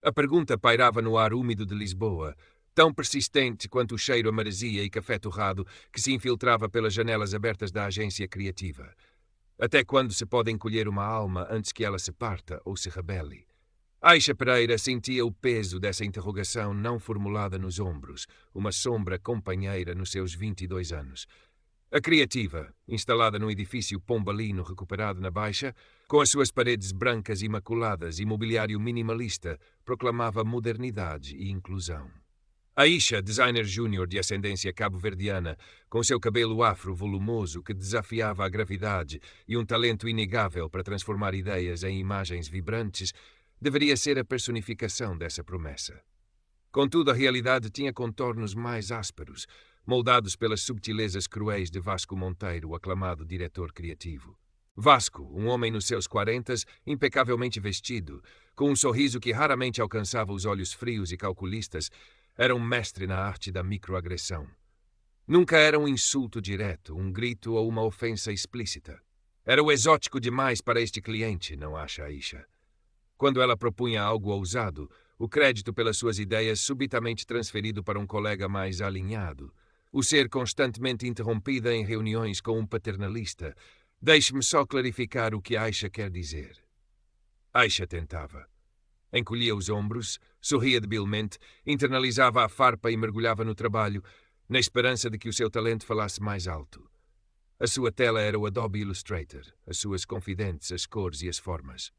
A pergunta pairava no ar úmido de Lisboa, tão persistente quanto o cheiro a maresia e café torrado que se infiltrava pelas janelas abertas da agência criativa. Até quando se pode encolher uma alma antes que ela se parta ou se rebele? Aisha Pereira sentia o peso dessa interrogação não formulada nos ombros, uma sombra companheira nos seus 22 anos. A criativa, instalada num edifício pombalino recuperado na Baixa, com as suas paredes brancas imaculadas e mobiliário minimalista, proclamava modernidade e inclusão. Aisha, designer júnior de ascendência cabo-verdiana, com seu cabelo afro volumoso que desafiava a gravidade e um talento inegável para transformar ideias em imagens vibrantes, deveria ser a personificação dessa promessa. Contudo, a realidade tinha contornos mais ásperos, moldados pelas subtilezas cruéis de Vasco Monteiro, o aclamado diretor criativo. Vasco, um homem nos seus 40s, impecavelmente vestido, com um sorriso que raramente alcançava os olhos frios e calculistas, era um mestre na arte da microagressão. Nunca era um insulto direto, um grito ou uma ofensa explícita. Era o exótico demais para este cliente, não acha Aisha? Quando ela propunha algo ousado, o crédito pelas suas ideias subitamente transferido para um colega mais alinhado, o ser constantemente interrompida em reuniões com um paternalista. Deixe-me só clarificar o que Aisha quer dizer. Aisha tentava. Encolhia os ombros, sorria debilmente, internalizava a farpa e mergulhava no trabalho, na esperança de que o seu talento falasse mais alto. A sua tela era o Adobe Illustrator, as suas confidentes, as cores e as formas.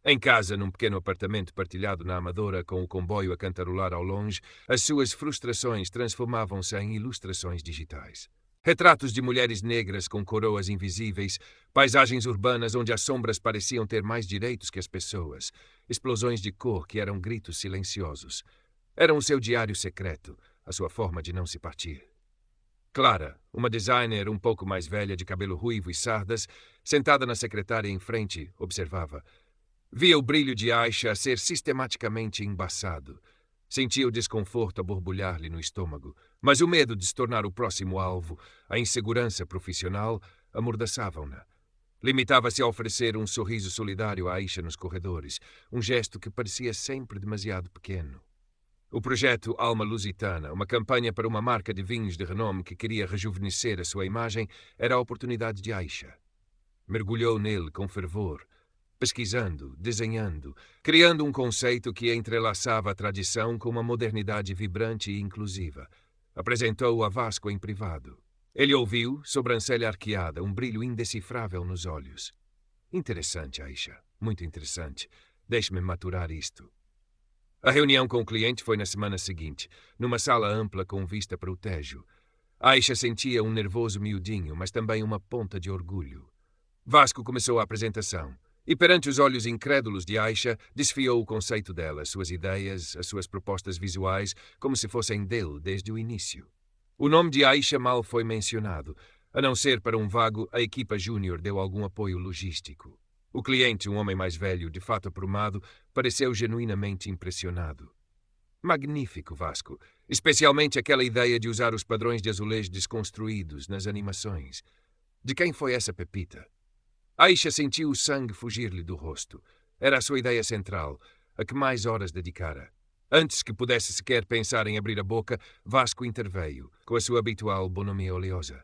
Em casa, num pequeno apartamento partilhado na Amadora com o comboio a cantarolar ao longe, as suas frustrações transformavam-se em ilustrações digitais. Retratos de mulheres negras com coroas invisíveis, paisagens urbanas onde as sombras pareciam ter mais direitos que as pessoas, explosões de cor que eram gritos silenciosos. Eram o seu diário secreto, a sua forma de não se partir. Clara, uma designer um pouco mais velha de cabelo ruivo e sardas, sentada na secretária em frente, observava. Via o brilho de Aisha a ser sistematicamente embaçado. Sentia o desconforto a borbulhar-lhe no estômago, mas o medo de se tornar o próximo alvo, a insegurança profissional, amordaçavam-na. Limitava-se a oferecer um sorriso solidário a Aisha nos corredores, um gesto que parecia sempre demasiado pequeno. O projeto Alma Lusitana, uma campanha para uma marca de vinhos de renome que queria rejuvenescer a sua imagem, era a oportunidade de Aisha. Mergulhou nele com fervor, pesquisando, desenhando, criando um conceito que entrelaçava a tradição com uma modernidade vibrante e inclusiva. Apresentou-o a Vasco em privado. Ele ouviu, sobrancelha arqueada, um brilho indecifrável nos olhos. Interessante, Aisha, muito interessante. Deixe-me maturar isto. A reunião com o cliente foi na semana seguinte, numa sala ampla com vista para o Tejo. Aisha sentia um nervoso miudinho, mas também uma ponta de orgulho. Vasco começou a apresentação. E perante os olhos incrédulos de Aisha, desfiou o conceito dela, suas ideias, as suas propostas visuais, como se fossem dele desde o início. O nome de Aisha mal foi mencionado. A não ser para um vago, a equipa júnior deu algum apoio logístico. O cliente, um homem mais velho, de fato aprumado, pareceu genuinamente impressionado. Magnífico, Vasco. Especialmente aquela ideia de usar os padrões de azulejo desconstruídos nas animações. De quem foi essa pepita? Aisha sentiu o sangue fugir-lhe do rosto. Era a sua ideia central, a que mais horas dedicara. Antes que pudesse sequer pensar em abrir a boca, Vasco interveio, com a sua habitual bonomia oleosa.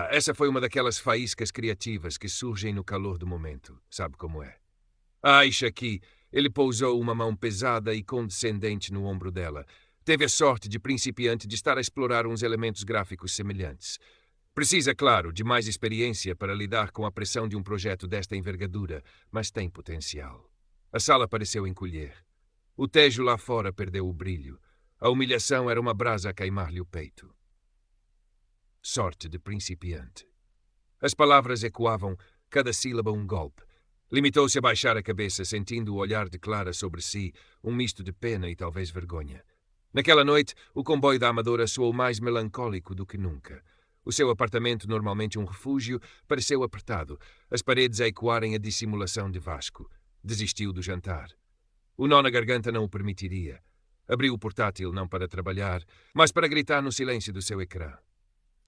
Essa foi uma daquelas faíscas criativas que surgem no calor do momento. Sabe como é? Aisha aqui, ele pousou uma mão pesada e condescendente no ombro dela. Teve a sorte de principiante de estar a explorar uns elementos gráficos semelhantes. Precisa, claro, de mais experiência para lidar com a pressão de um projeto desta envergadura, mas tem potencial. A sala pareceu encolher. O Tejo lá fora perdeu o brilho. A humilhação era uma brasa a queimar-lhe o peito. Sorte de principiante. As palavras ecoavam, cada sílaba um golpe. Limitou-se a baixar a cabeça, sentindo o olhar de Clara sobre si, um misto de pena e talvez vergonha. Naquela noite, o comboio da Amadora soou mais melancólico do que nunca. O seu apartamento, normalmente um refúgio, pareceu apertado, as paredes a ecoarem a dissimulação de Vasco. Desistiu do jantar. O nó na garganta não o permitiria. Abriu o portátil não para trabalhar, mas para gritar no silêncio do seu ecrã.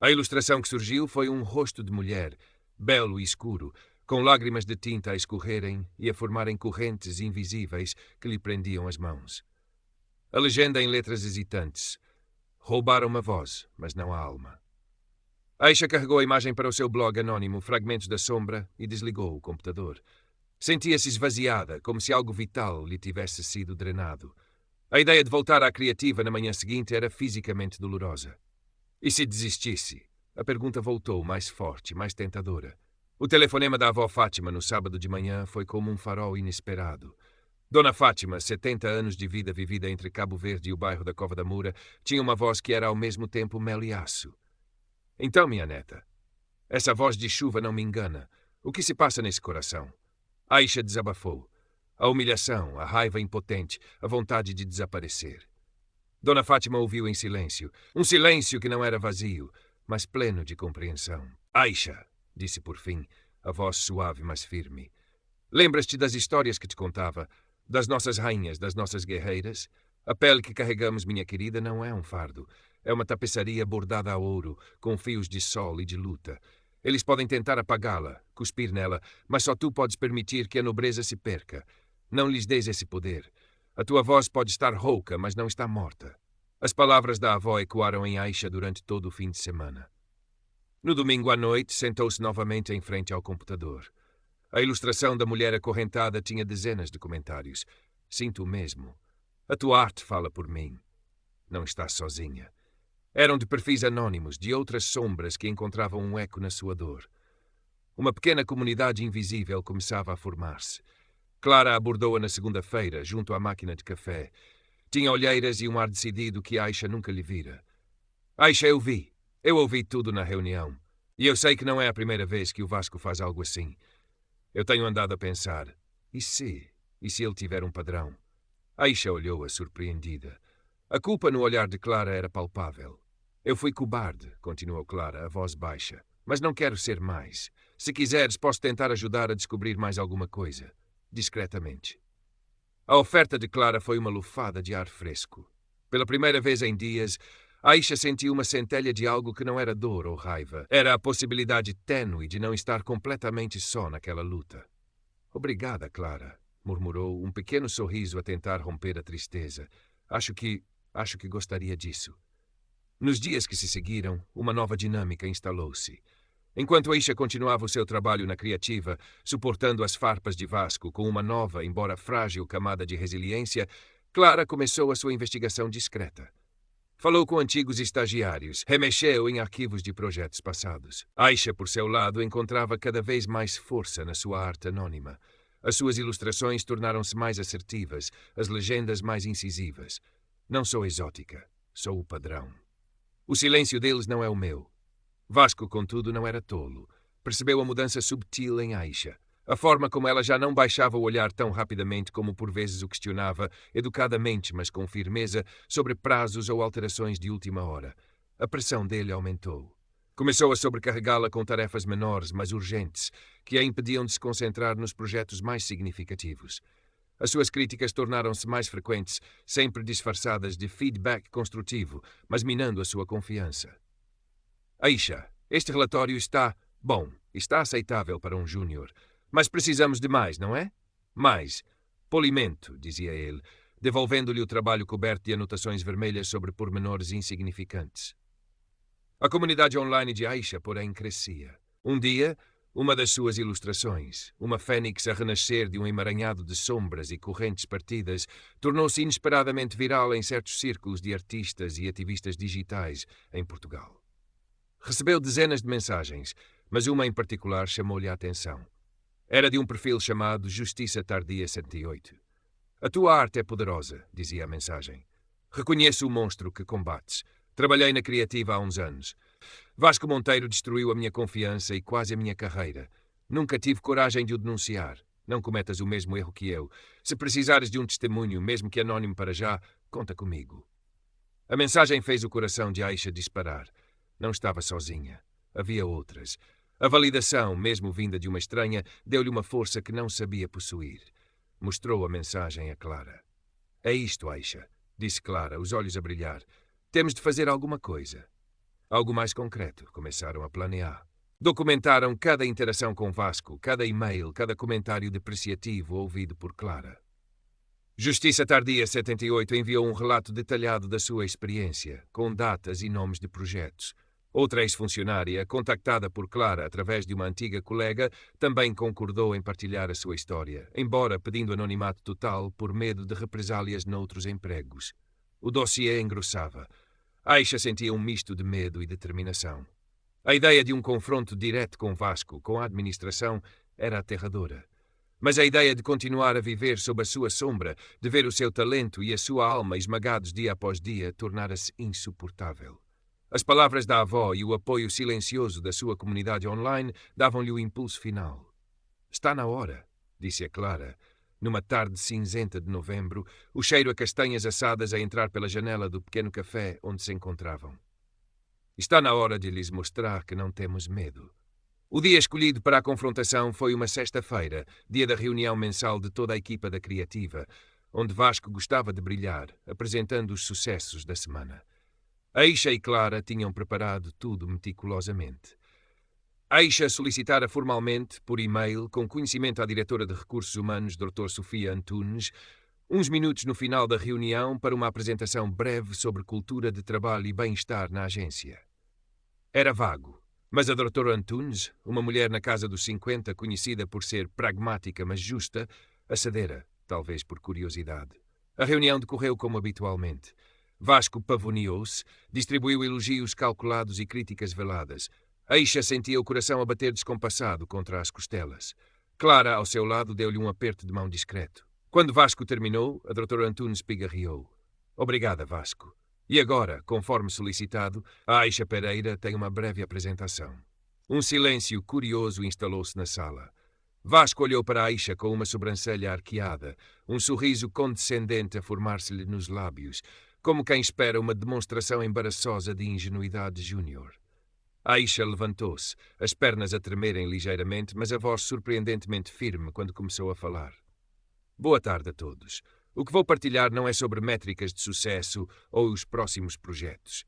A ilustração que surgiu foi um rosto de mulher, belo e escuro, com lágrimas de tinta a escorrerem e a formarem correntes invisíveis que lhe prendiam as mãos. A legenda em letras hesitantes: roubaram-me a voz, mas não a alma. Aisha carregou a imagem para o seu blog anónimo Fragmentos da Sombra e desligou o computador. Sentia-se esvaziada, como se algo vital lhe tivesse sido drenado. A ideia de voltar à criativa na manhã seguinte era fisicamente dolorosa. E se desistisse? A pergunta voltou, mais forte, mais tentadora. O telefonema da avó Fátima no sábado de manhã foi como um farol inesperado. Dona Fátima, 70 anos de vida vivida entre Cabo Verde e o bairro da Cova da Moura, tinha uma voz que era ao mesmo tempo mel e aço. Então, minha neta, essa voz de chuva não me engana. O que se passa nesse coração? Aisha desabafou. A humilhação, a raiva impotente, a vontade de desaparecer. Dona Fátima ouviu em silêncio. Um silêncio que não era vazio, mas pleno de compreensão. Aisha, disse por fim, a voz suave, mas firme. Lembras-te das histórias que te contava? Das nossas rainhas, das nossas guerreiras? A pele que carregamos, minha querida, não é um fardo. É uma tapeçaria bordada a ouro, com fios de sol e de luta. Eles podem tentar apagá-la, cuspir nela, mas só tu podes permitir que a nobreza se perca. Não lhes deis esse poder. A tua voz pode estar rouca, mas não está morta. As palavras da avó ecoaram em Aisha durante todo o fim de semana. No domingo à noite, sentou-se novamente em frente ao computador. A ilustração da mulher acorrentada tinha dezenas de comentários. Sinto o mesmo. A tua arte fala por mim. Não estás sozinha. Eram de perfis anónimos, de outras sombras que encontravam um eco na sua dor. Uma pequena comunidade invisível começava a formar-se. Clara abordou-a na segunda-feira, junto à máquina de café. Tinha olheiras e um ar decidido que Aisha nunca lhe vira. Aisha, eu vi. Eu ouvi tudo na reunião. E eu sei que não é a primeira vez que o Vasco faz algo assim. Eu tenho andado a pensar, e se ele tiver um padrão? Aisha olhou-a surpreendida. A culpa no olhar de Clara era palpável. Eu fui cobarde, continuou Clara, a voz baixa. Mas não quero ser mais. Se quiseres, posso tentar ajudar a descobrir mais alguma coisa. Discretamente. A oferta de Clara foi uma lufada de ar fresco. Pela primeira vez em dias, Aisha sentiu uma centelha de algo que não era dor ou raiva. Era a possibilidade tênue de não estar completamente só naquela luta. Obrigada, Clara, murmurou, um pequeno sorriso a tentar romper a tristeza. Acho que gostaria disso. Nos dias que se seguiram, uma nova dinâmica instalou-se. Enquanto Aisha continuava o seu trabalho na criativa, suportando as farpas de Vasco com uma nova, embora frágil, camada de resiliência, Clara começou a sua investigação discreta. Falou com antigos estagiários, remexeu em arquivos de projetos passados. Aisha, por seu lado, encontrava cada vez mais força na sua arte anônima. As suas ilustrações tornaram-se mais assertivas, as legendas mais incisivas. Não sou exótica, sou o padrão. O silêncio deles não é o meu. Vasco, contudo, não era tolo. Percebeu a mudança subtil em Aisha. A forma como ela já não baixava o olhar tão rapidamente como por vezes o questionava, educadamente, mas com firmeza, sobre prazos ou alterações de última hora. A pressão dele aumentou. Começou a sobrecarregá-la com tarefas menores, mas urgentes, que a impediam de se concentrar nos projetos mais significativos. As suas críticas tornaram-se mais frequentes, sempre disfarçadas de feedback construtivo, mas minando a sua confiança. Aisha, este relatório está aceitável para um júnior. Mas precisamos de mais, não é? Mais. Polimento, dizia ele, devolvendo-lhe o trabalho coberto de anotações vermelhas sobre pormenores insignificantes. A comunidade online de Aisha, porém, crescia. Um dia, uma das suas ilustrações, uma fênix a renascer de um emaranhado de sombras e correntes partidas, tornou-se inesperadamente viral em certos círculos de artistas e ativistas digitais em Portugal. Recebeu dezenas de mensagens, mas uma em particular chamou-lhe a atenção. Era de um perfil chamado Justiça Tardia 108. A tua arte é poderosa, dizia a mensagem. Reconheço o monstro que combates. Trabalhei na criativa há uns anos. Vasco Monteiro destruiu a minha confiança e quase a minha carreira. Nunca tive coragem de o denunciar. Não cometas o mesmo erro que eu. Se precisares de um testemunho, mesmo que anónimo para já, conta comigo. A mensagem fez o coração de Aisha disparar. Não estava sozinha. Havia outras. A validação, mesmo vinda de uma estranha, deu-lhe uma força que não sabia possuir. Mostrou a mensagem a Clara. É isto, Aisha, disse Clara, os olhos a brilhar. Temos de fazer alguma coisa. Algo mais concreto. Começaram a planear. Documentaram cada interação com Vasco, cada e-mail, cada comentário depreciativo ouvido por Clara. Justiça Tardia 78 enviou um relato detalhado da sua experiência, com datas e nomes de projetos. Outra ex-funcionária, contactada por Clara através de uma antiga colega, também concordou em partilhar a sua história, embora pedindo anonimato total por medo de represálias noutros empregos. O dossiê engrossava. Aisha sentia um misto de medo e determinação. A ideia de um confronto direto com Vasco, com a administração, era aterradora. Mas a ideia de continuar a viver sob a sua sombra, de ver o seu talento e a sua alma esmagados dia após dia, tornara-se insuportável. As palavras da avó e o apoio silencioso da sua comunidade online davam-lhe o impulso final. Está na hora, disse a Clara, numa tarde cinzenta de novembro, o cheiro a castanhas assadas a entrar pela janela do pequeno café onde se encontravam. Está na hora de lhes mostrar que não temos medo. O dia escolhido para a confrontação foi uma sexta-feira, dia da reunião mensal de toda a equipa da Criativa, onde Vasco gostava de brilhar, apresentando os sucessos da semana. Aisha e Clara tinham preparado tudo meticulosamente. Aisha solicitara formalmente, por e-mail, com conhecimento à diretora de Recursos Humanos, Dr. Sofia Antunes, uns minutos no final da reunião para uma apresentação breve sobre cultura de trabalho e bem-estar na agência. Era vago, mas a Dra. Antunes, uma mulher na casa dos 50, conhecida por ser pragmática mas justa, acedera, talvez por curiosidade. A reunião decorreu como habitualmente. Vasco pavoneou-se, distribuiu elogios calculados e críticas veladas. Aisha sentia o coração a bater descompassado contra as costelas. Clara, ao seu lado, deu-lhe um aperto de mão discreto. Quando Vasco terminou, a Dra. Antunes pigarreou. Obrigada, Vasco. E agora, conforme solicitado, a Aisha Pereira tem uma breve apresentação. Um silêncio curioso instalou-se na sala. Vasco olhou para Aisha com uma sobrancelha arqueada, um sorriso condescendente a formar-se-lhe nos lábios, como quem espera uma demonstração embaraçosa de ingenuidade júnior. Aisha levantou-se, as pernas a tremerem ligeiramente, mas a voz surpreendentemente firme quando começou a falar. Boa tarde a todos. O que vou partilhar não é sobre métricas de sucesso ou os próximos projetos.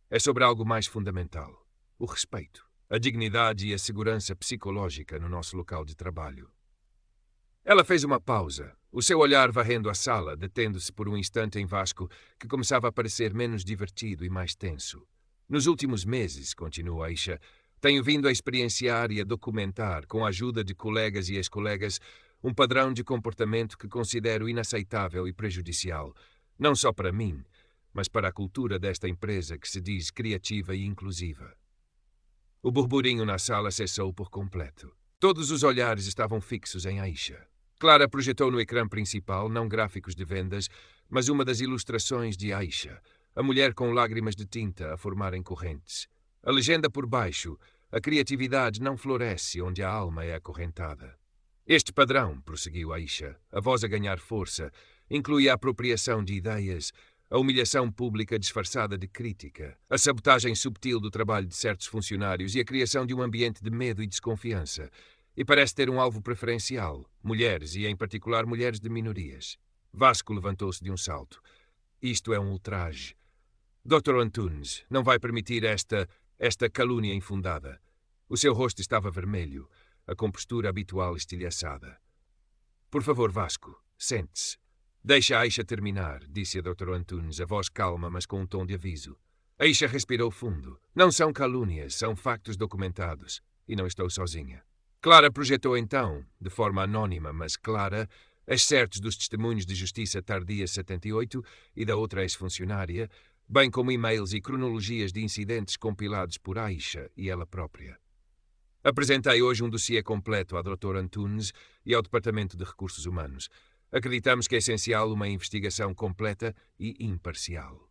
É sobre algo mais fundamental. O respeito, a dignidade e a segurança psicológica no nosso local de trabalho. Ela fez uma pausa, o seu olhar varrendo a sala, detendo-se por um instante em Vasco, que começava a parecer menos divertido e mais tenso. Nos últimos meses, continuou Aisha, tenho vindo a experienciar e a documentar, com a ajuda de colegas e ex-colegas, um padrão de comportamento que considero inaceitável e prejudicial, não só para mim, mas para a cultura desta empresa que se diz criativa e inclusiva. O burburinho na sala cessou por completo. Todos os olhares estavam fixos em Aisha. Clara projetou no ecrã principal não gráficos de vendas, mas uma das ilustrações de Aisha, a mulher com lágrimas de tinta a formarem correntes. A legenda por baixo, a criatividade não floresce onde a alma é acorrentada. Este padrão, prosseguiu Aisha, a voz a ganhar força, inclui a apropriação de ideias, a humilhação pública disfarçada de crítica, a sabotagem subtil do trabalho de certos funcionários e a criação de um ambiente de medo e desconfiança. E parece ter um alvo preferencial, mulheres e, em particular, mulheres de minorias. Vasco levantou-se de um salto. Isto é um ultraje. Dr. Antunes, não vai permitir esta calúnia infundada. O seu rosto estava vermelho, a compostura habitual estilhaçada. Por favor, Vasco, sente-se. Deixa a Aisha terminar, disse a Dr. Antunes, a voz calma, mas com um tom de aviso. Aisha respirou fundo. Não são calúnias, são factos documentados. E não estou sozinha. Clara projetou então, de forma anónima, mas clara, excertos dos testemunhos de Justiça Tardia 78 e da outra ex-funcionária, bem como e-mails e cronologias de incidentes compilados por Aisha e ela própria. Apresentei hoje um dossiê completo à Dra. Antunes e ao Departamento de Recursos Humanos. Acreditamos que é essencial uma investigação completa e imparcial.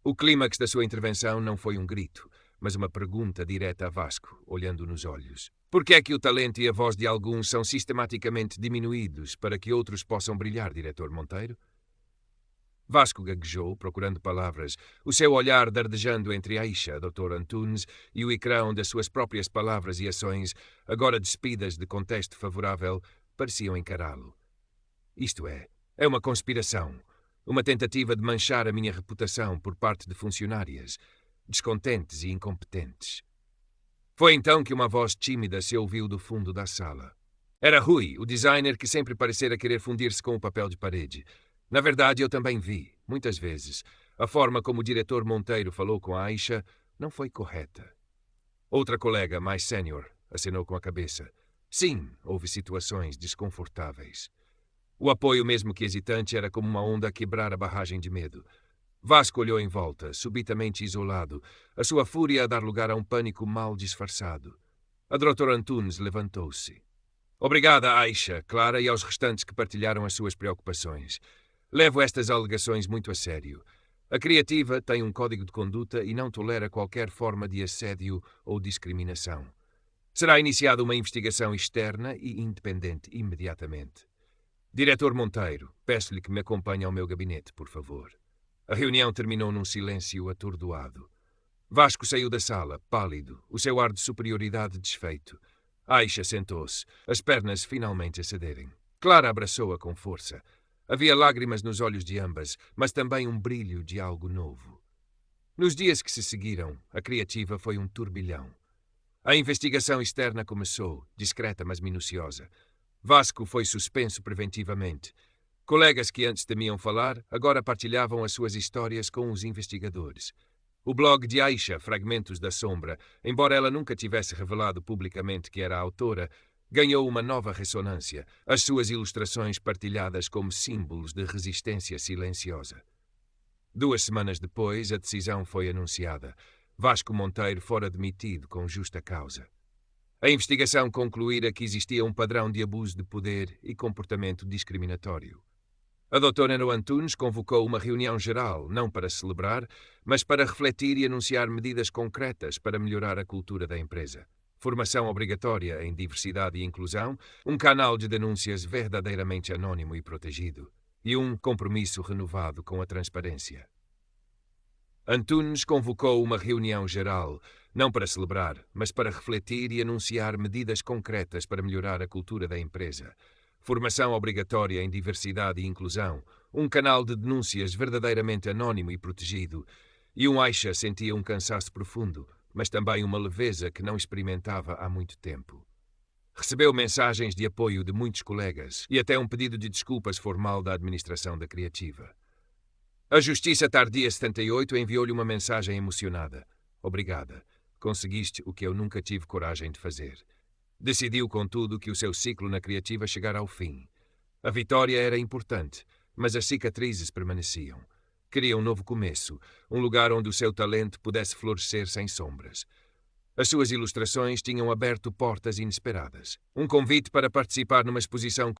O clímax da sua intervenção não foi um grito, mas uma pergunta direta a Vasco, olhando nos olhos. Por que é que o talento e a voz de alguns são sistematicamente diminuídos para que outros possam brilhar, Diretor Monteiro? Vasco gaguejou, procurando palavras, o seu olhar dardejando entre Aisha, Dr. Antunes, e o ecrã onde as suas próprias palavras e ações, agora despidas de contexto favorável, pareciam encará-lo. Isto é uma conspiração, uma tentativa de manchar a minha reputação por parte de funcionárias, descontentes e incompetentes. Foi então que uma voz tímida se ouviu do fundo da sala. Era Rui, o designer que sempre parecera querer fundir-se com o papel de parede. Na verdade, eu também vi, muitas vezes, a forma como o diretor Monteiro falou com a Aisha não foi correta. Outra colega, mais sénior, acenou com a cabeça. Sim, houve situações desconfortáveis. O apoio, mesmo que hesitante, era como uma onda a quebrar a barragem de medo. Vasco olhou em volta, subitamente isolado, a sua fúria a dar lugar a um pânico mal disfarçado. A doutora Antunes levantou-se. Obrigada, Aisha, Clara e aos restantes que partilharam as suas preocupações. Levo estas alegações muito a sério. A Criativa tem um código de conduta e não tolera qualquer forma de assédio ou discriminação. Será iniciada uma investigação externa e independente imediatamente. Diretor Monteiro, peço-lhe que me acompanhe ao meu gabinete, por favor. A reunião terminou num silêncio atordoado. Vasco saiu da sala, pálido, o seu ar de superioridade desfeito. Aisha sentou-se, as pernas finalmente a cederem. Clara abraçou-a com força. Havia lágrimas nos olhos de ambas, mas também um brilho de algo novo. Nos dias que se seguiram, a Criativa foi um turbilhão. A investigação externa começou, discreta mas minuciosa. Vasco foi suspenso preventivamente. Colegas que antes temiam falar, agora partilhavam as suas histórias com os investigadores. O blog de Aisha, Fragmentos da Sombra, embora ela nunca tivesse revelado publicamente que era a autora, ganhou uma nova ressonância, as suas ilustrações partilhadas como símbolos de resistência silenciosa. 2 semanas depois, a decisão foi anunciada. Vasco Monteiro fora demitido com justa causa. A investigação concluíra que existia um padrão de abuso de poder e comportamento discriminatório. A doutora Antunes convocou uma reunião geral, não para celebrar, mas para refletir e anunciar medidas concretas para melhorar a cultura da empresa. Formação obrigatória em diversidade e inclusão, um canal de denúncias verdadeiramente anónimo e protegido, e um compromisso renovado com a transparência. Antunes convocou uma reunião geral, não para celebrar, mas para refletir e anunciar medidas concretas para melhorar a cultura da empresa. Formação obrigatória em diversidade e inclusão, um canal de denúncias verdadeiramente anónimo e protegido, e Aisha sentia um cansaço profundo, mas também uma leveza que não experimentava há muito tempo. Recebeu mensagens de apoio de muitos colegas e até um pedido de desculpas formal da administração da Criativa. A Justiça Tardia 78 enviou-lhe uma mensagem emocionada. Obrigada. Conseguiste o que eu nunca tive coragem de fazer. Decidiu, contudo, que o seu ciclo na Criativa chegara ao fim. A vitória era importante, mas as cicatrizes permaneciam. Queria um novo começo, um lugar onde o seu talento pudesse florescer sem sombras. As suas ilustrações tinham aberto portas inesperadas. Um convite para participar numa exposição